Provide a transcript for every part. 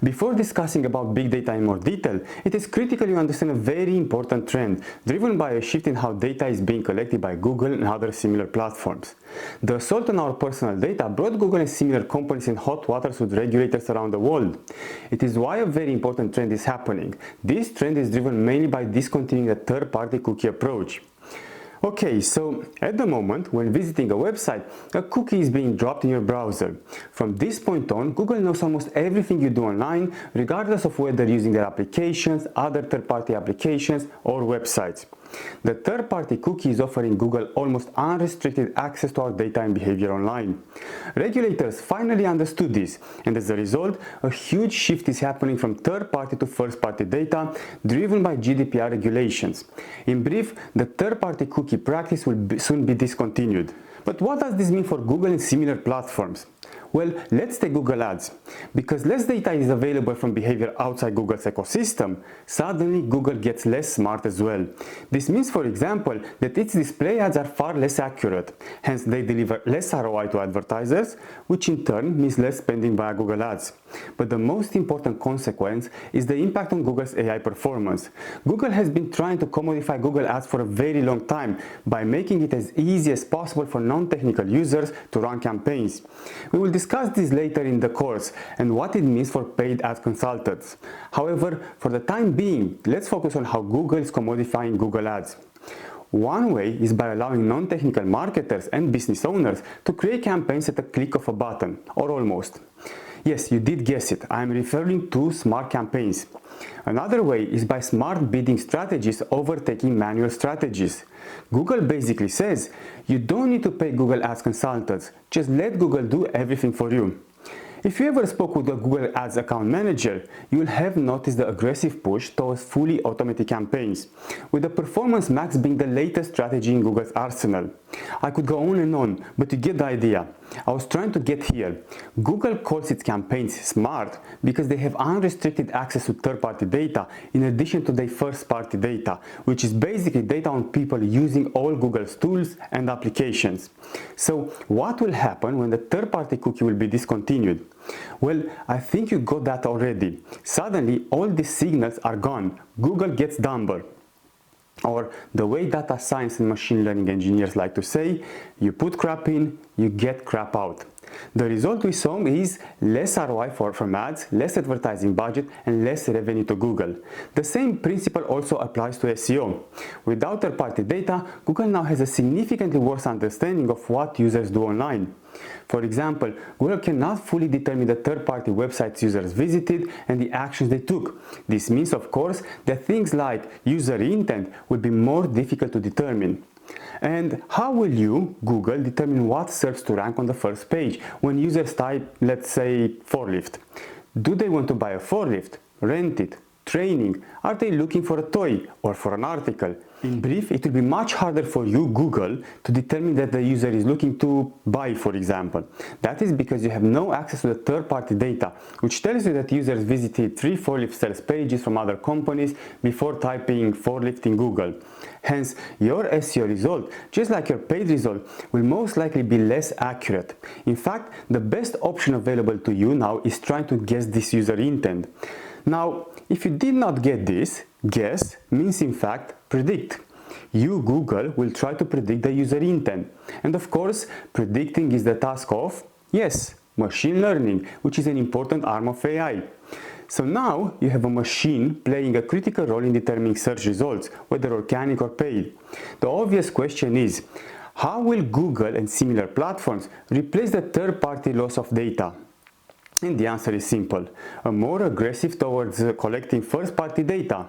Before discussing about big data in more detail, it is critical you understand a very important trend driven by a shift in how data is being collected by Google and other similar platforms. The assault on our personal data brought Google and similar companies in hot waters with regulators around the world. It is why a very important trend is happening. This trend is driven mainly by discontinuing the third-party cookie approach. Okay, so at the moment, when visiting a website, a cookie is being dropped in your browser. From this point on, Google knows almost everything you do online, regardless of whether using their applications, other third-party applications, or websites. The third-party cookie is offering Google almost unrestricted access to our data and behavior online. Regulators finally understood this, and as a result, a huge shift is happening from third-party to first-party data, driven by GDPR regulations. In brief, the third-party cookie practice will soon be discontinued. But what does this mean for Google and similar platforms? Well, let's take Google Ads. Because less data is available from behavior outside Google's ecosystem, suddenly Google gets less smart as well. This means, for example, that its display ads are far less accurate. Hence, they deliver less ROI to advertisers, which in turn means less spending via Google Ads. But the most important consequence is the impact on Google's AI performance. Google has been trying to commodify Google Ads for a very long time by making it as easy as possible for non-technical users to run campaigns. We will discuss this later in the course and what it means for paid ad consultants. However, for the time being, let's focus on how Google is commodifying Google Ads. One way is by allowing non-technical marketers and business owners to create campaigns at a click of a button, or almost. Yes, you did guess it, I am referring to smart campaigns. Another way is by smart bidding strategies overtaking manual strategies. Google basically says, you don't need to pay Google Ads consultants, just let Google do everything for you. If you ever spoke with a Google Ads account manager, you will have noticed the aggressive push towards fully automated campaigns, with the Performance Max being the latest strategy in Google's arsenal. I could go on and on, but you get the idea. I was trying to get here. Google calls its campaigns smart because they have unrestricted access to third-party data in addition to their first-party data, which is basically data on people using all Google's tools and applications. So what will happen when the third-party cookie will be discontinued? Well, I think you got that already. Suddenly, all these signals are gone. Google gets dumber. Or the way data science and machine learning engineers like to say, you put crap in, you get crap out. The result we saw is less ROI from ads, less advertising budget, and less revenue to Google. The same principle also applies to SEO. Without third-party data, Google now has a significantly worse understanding of what users do online. For example, Google cannot fully determine the third-party websites users visited and the actions they took. This means, of course, that things like user intent will be more difficult to determine. And how will you, Google, determine what search to rank on the first page when users type, let's say, forklift? Do they want to buy a forklift, rent it, training? Are they looking for a toy or for an article? In brief, it will be much harder for you, Google, to determine that the user is looking to buy, for example. That is because you have no access to the third-party data, which tells you that users visited 3 forklift sales pages from other companies before typing forklift in Google. Hence, your SEO result, just like your paid result, will most likely be less accurate. In fact, the best option available to you now is trying to guess this user intent. Now, if you did not get this, guess means in fact predict. You, Google, will try to predict the user intent. And of course, predicting is the task of, yes, machine learning, which is an important arm of AI. So now you have a machine playing a critical role in determining search results, whether organic or paid. The obvious question is, how will Google and similar platforms replace the third-party loss of data? And the answer is simple, a more aggressive towards collecting first-party data.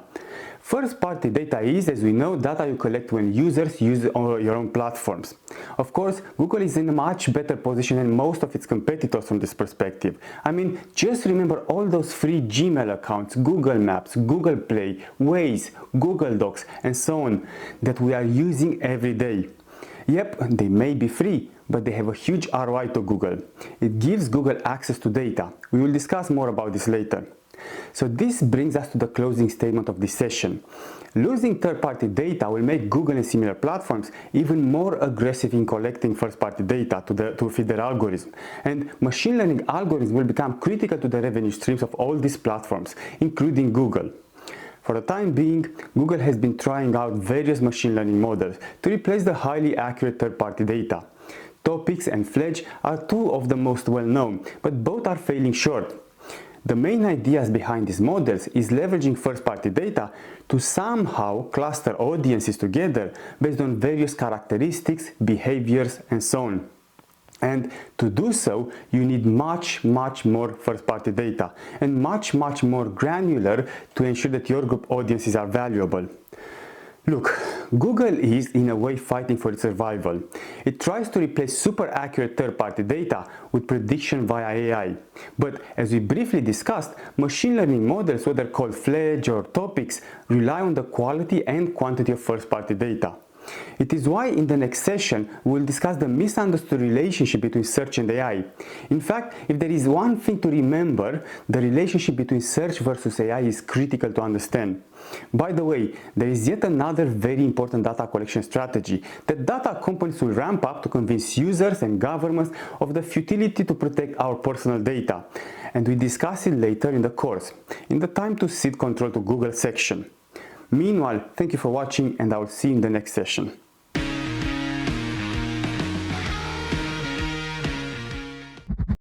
First-party data is, as we know, data you collect when users use your own platforms. Of course, Google is in a much better position than most of its competitors from this perspective. I mean, just remember all those free Gmail accounts, Google Maps, Google Play, Waze, Google Docs, and so on that we are using every day. Yep, they may be free, but they have a huge ROI to Google. It gives Google access to data. We will discuss more about this later. So this brings us to the closing statement of this session. Losing third-party data will make Google and similar platforms even more aggressive in collecting first-party data to feed their algorithm. And machine learning algorithms will become critical to the revenue streams of all these platforms, including Google. For the time being, Google has been trying out various machine learning models to replace the highly accurate third-party data. Topics and Fledge are two of the most well-known, but both are failing short. The main ideas behind these models is leveraging first-party data to somehow cluster audiences together based on various characteristics, behaviors, and so on. And to do so, you need much more first-party data and much more granular to ensure that your group audiences are valuable. Look, Google is in a way fighting for its survival. It tries to replace super accurate third-party data with prediction via AI. But as we briefly discussed, machine learning models, whether called Fledge or Topics, rely on the quality and quantity of first-party data. It is why in the next session we will discuss the misunderstood relationship between search and AI. In fact, if there is one thing to remember, the relationship between search versus AI is critical to understand. By the way, there is yet another very important data collection strategy that data companies will ramp up to convince users and governments of the futility to protect our personal data. And we discuss it later in the course, in the Time to Cede Control to Google section. Meanwhile, thank you for watching and I will see you in the next session.